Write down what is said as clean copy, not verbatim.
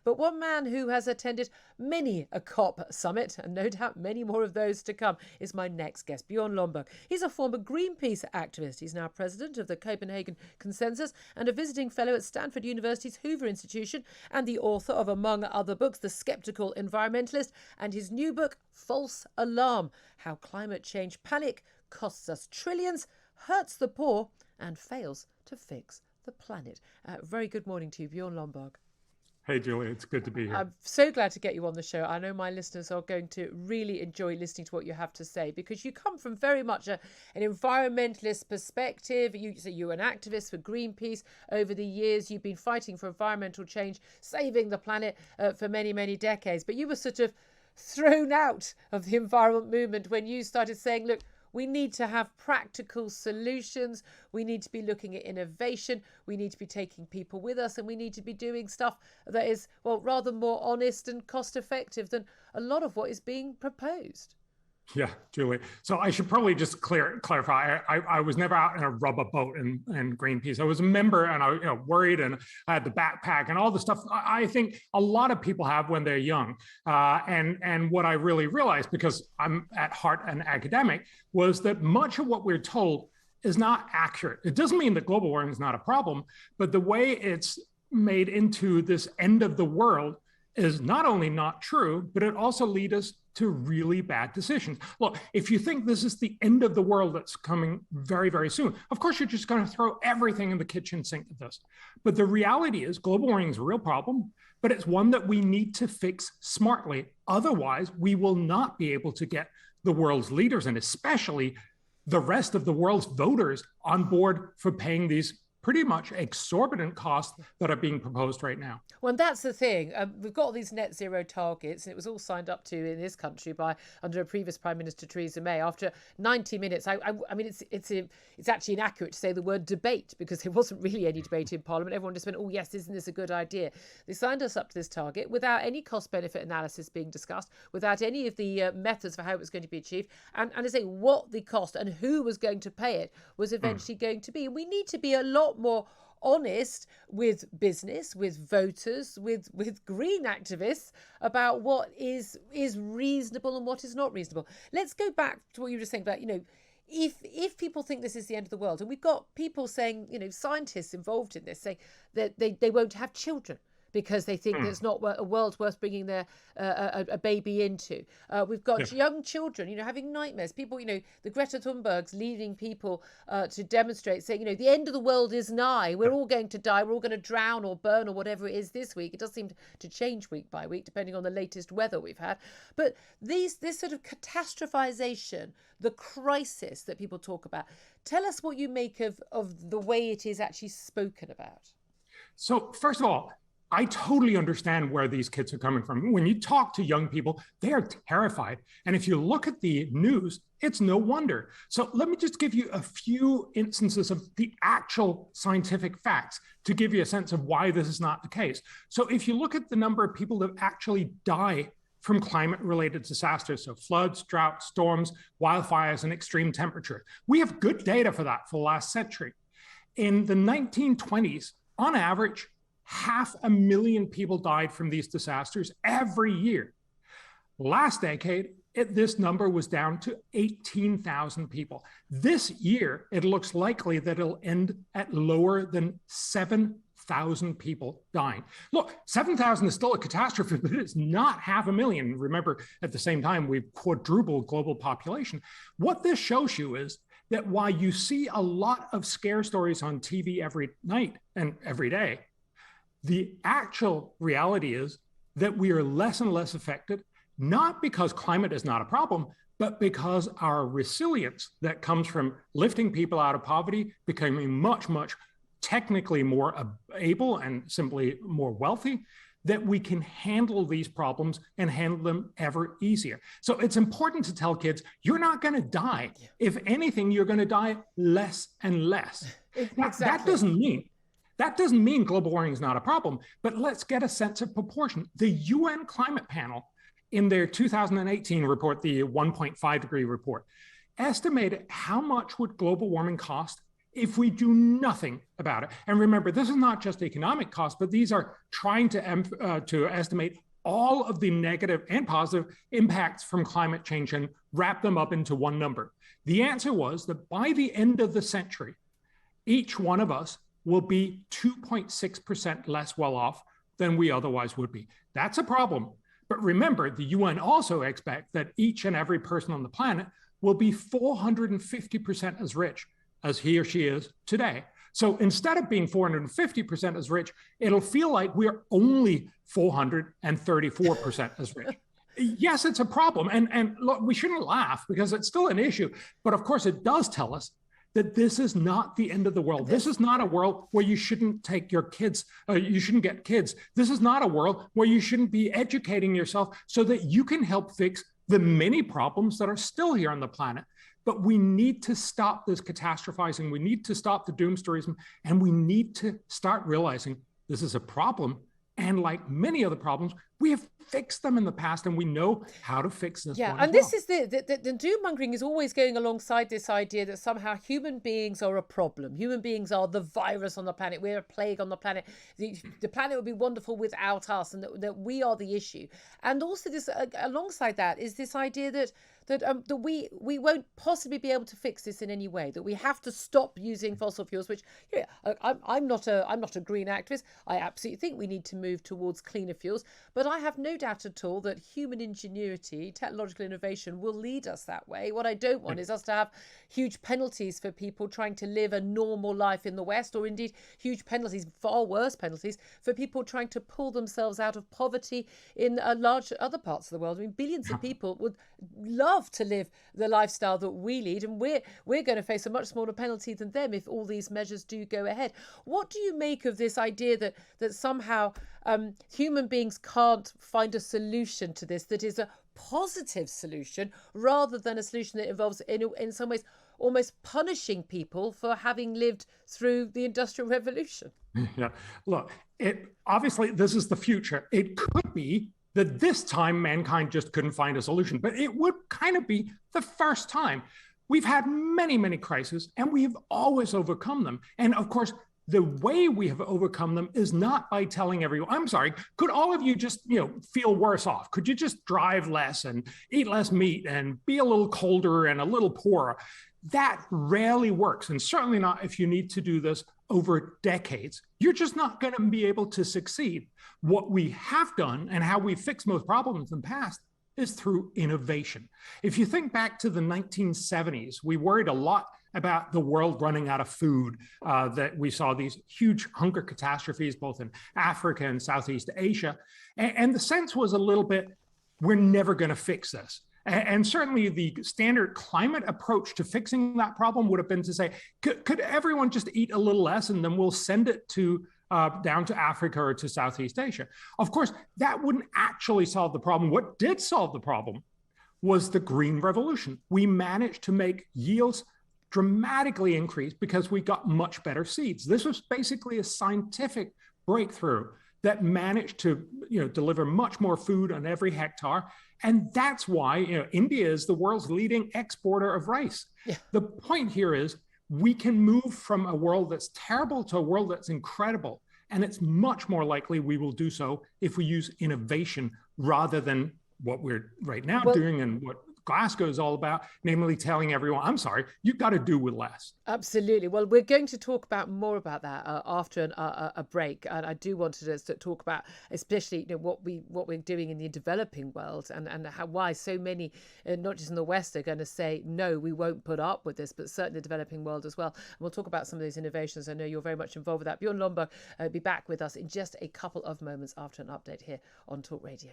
but one man who has attended many a COP summit, and no doubt many more of those to come, is my next guest, Bjorn Lomborg. He's a former Greenpeace activist. He's now president of the Copenhagen Consensus and a visiting fellow at Stanford University's Hoover Institution, and the author of, among other books, The Skeptical Environmentalist, and his new book, False Alarm: How Climate Change Panic Costs Us Trillions, Hurts the Poor, and Fails to Fix the Planet. Very good morning to you, Bjorn Lomborg. Hey, Julia, it's good to be here. I'm so glad to get you on the show. I know my listeners are going to really enjoy listening to what you have to say, because you come from very much an environmentalist perspective. You're an activist for Greenpeace. Over the years, you've been fighting for environmental change, saving the planet for many, many decades. But you were sort of thrown out of the environment movement when you started saying, look, we need to have practical solutions. We need to be looking at innovation. We need to be taking people with us, and we need to be doing stuff that is, well, rather more honest and cost effective than a lot of what is being proposed. Yeah, Julie. So I should probably just clarify. I was never out in a rubber boat in Greenpeace. I was a member, and I was worried, and I had the backpack and all the stuff I think a lot of people have when they're young. And what I really realized, because I'm at heart an academic, was that much of what we're told is not accurate. It doesn't mean that global warming is not a problem, but the way it's made into this end of the world is not only not true, but it also leads us to really bad decisions. Look, if you think this is the end of the world that's coming very, very soon, of course, you're just going to throw everything in the kitchen sink at this. But the reality is global warming is a real problem, but it's one that we need to fix smartly. Otherwise, we will not be able to get the world's leaders, and especially the rest of the world's voters, on board for paying these pretty much exorbitant costs that are being proposed right now. Well, and that's the thing. We've got all these net zero targets, and it was all signed up to in this country under a previous Prime Minister, Theresa May. After 90 minutes, I mean, it's actually inaccurate to say the word debate, because there wasn't really any debate in Parliament. Everyone just went, oh yes, isn't this a good idea? They signed us up to this target without any cost-benefit analysis being discussed, without any of the methods for how it was going to be achieved, and I say what the cost and who was going to pay it was eventually going to be. And we need to be a lot more honest with business, with voters, with green activists about what is reasonable and what is not reasonable. Let's go back to what you were saying about, if people think this is the end of the world, and we've got people saying, scientists involved in this, saying that they won't have children because they think that it's not a world worth bringing a baby into. We've got young children, having nightmares. People, the Greta Thunberg's leading people to demonstrate, saying, the end of the world is nigh. We're all going to die. We're all going to drown or burn or whatever it is this week. It does seem to change week by week, depending on the latest weather we've had. But this sort of catastrophization, the crisis that people talk about, tell us what you make of the way it is actually spoken about. So first of all, I totally understand where these kids are coming from. When you talk to young people, they are terrified. And if you look at the news, it's no wonder. So let me just give you a few instances of the actual scientific facts to give you a sense of why this is not the case. So if you look at the number of people that actually die from climate-related disasters, so floods, droughts, storms, wildfires, and extreme temperature, we have good data for that for the last century. In the 1920s, on average, 500,000 people died from these disasters every year. Last decade, this number was down to 18,000 people. This year, it looks likely that it'll end at lower than 7,000 people dying. Look, 7,000 is still a catastrophe, but it's not 500,000. Remember, at the same time, we've quadrupled global population. What this shows you is that while you see a lot of scare stories on TV every night and every day, the actual reality is that we are less and less affected, not because climate is not a problem, but because our resilience that comes from lifting people out of poverty, becoming much, much technically more able and simply more wealthy, that we can handle these problems and handle them ever easier. So it's important to tell kids, you're not going to die. If anything, you're going to die less and less. Now, that doesn't mean global warming is not a problem, but let's get a sense of proportion. The UN Climate Panel, in their 2018 report, the 1.5 degree report, estimated how much would global warming cost if we do nothing about it. And remember, this is not just economic costs, but these are trying to estimate all of the negative and positive impacts from climate change and wrap them up into one number. The answer was that by the end of the century, each one of us will be 2.6% less well off than we otherwise would be. That's a problem. But remember, the UN also expect that each and every person on the planet will be 450% as rich as he or she is today. So instead of being 450% as rich, it'll feel like we're only 434% as rich. Yes, it's a problem. And look, we shouldn't laugh because it's still an issue. But of course, it does tell us that this is not the end of the world. This is not a world where you shouldn't take your kids, you shouldn't get kids. This is not a world where you shouldn't be educating yourself so that you can help fix the many problems that are still here on the planet. But we need to stop this catastrophizing. We need to stop the doomstoryism, and we need to start realizing this is a problem. And like many other problems, we have fixed them in the past, and we know how to fix this one. And this is the doom-mongering is always going alongside this idea that somehow human beings are a problem. Human beings are the virus on the planet. We're a plague on the planet. The planet would be wonderful without us, and that we are the issue. And also this alongside that is this idea that we won't possibly be able to fix this in any way, that we have to stop using fossil fuels, which I'm not a green activist. I absolutely think we need to move towards cleaner fuels, but I have no doubt at all that human ingenuity, technological innovation will lead us that way. What I don't want is us to have huge penalties for people trying to live a normal life in the West, or indeed huge penalties, far worse penalties, for people trying to pull themselves out of poverty in large other parts of the world. I mean, billions of people would love to live the lifestyle that we lead, and we're going to face a much smaller penalty than them if all these measures do go ahead. What do you make of this idea that somehow human beings can't find a solution to this that is a positive solution, rather than a solution that involves in some ways almost punishing people for having lived through the Industrial Revolution? Yeah, look, obviously this is the future. It could be that this time mankind just couldn't find a solution, but it would kind of be the first time. We've had many, many crises, and we have always overcome them. And of course, the way we have overcome them is not by telling everyone, I'm sorry, could all of you just, feel worse off? Could you just drive less and eat less meat and be a little colder and a little poorer? That rarely works, and certainly not if you need to do this over decades. You're just not going to be able to succeed. What we have done and how we fixed most problems in the past is through innovation. If you think back to the 1970s, we worried a lot about the world running out of food, that we saw these huge hunger catastrophes, both in Africa and Southeast Asia. And the sense was a little bit, we're never going to fix this. And certainly the standard climate approach to fixing that problem would have been to say, could everyone just eat a little less and then we'll send it to down to Africa or to Southeast Asia? Of course, that wouldn't actually solve the problem. What did solve the problem was the Green Revolution. We managed to make yields dramatically increase because we got much better seeds. This was basically a scientific breakthrough that managed to deliver much more food on every hectare. And that's why India is the world's leading exporter of rice. Yeah. The point here is we can move from a world that's terrible to a world that's incredible. And it's much more likely we will do so if we use innovation rather than what we're right now doing and what Glasgow is all about, namely telling everyone, I'm sorry, you've got to do with less. Absolutely. Well, we're going to talk more about that after a break. And I do want to talk about especially what we're doing in the developing world and why so many, not just in the West, are going to say, no, we won't put up with this, but certainly the developing world as well. And we'll talk about some of those innovations. I know you're very much involved with that. Bjorn Lomborg will be back with us in just a couple of moments after an update here on Talk Radio.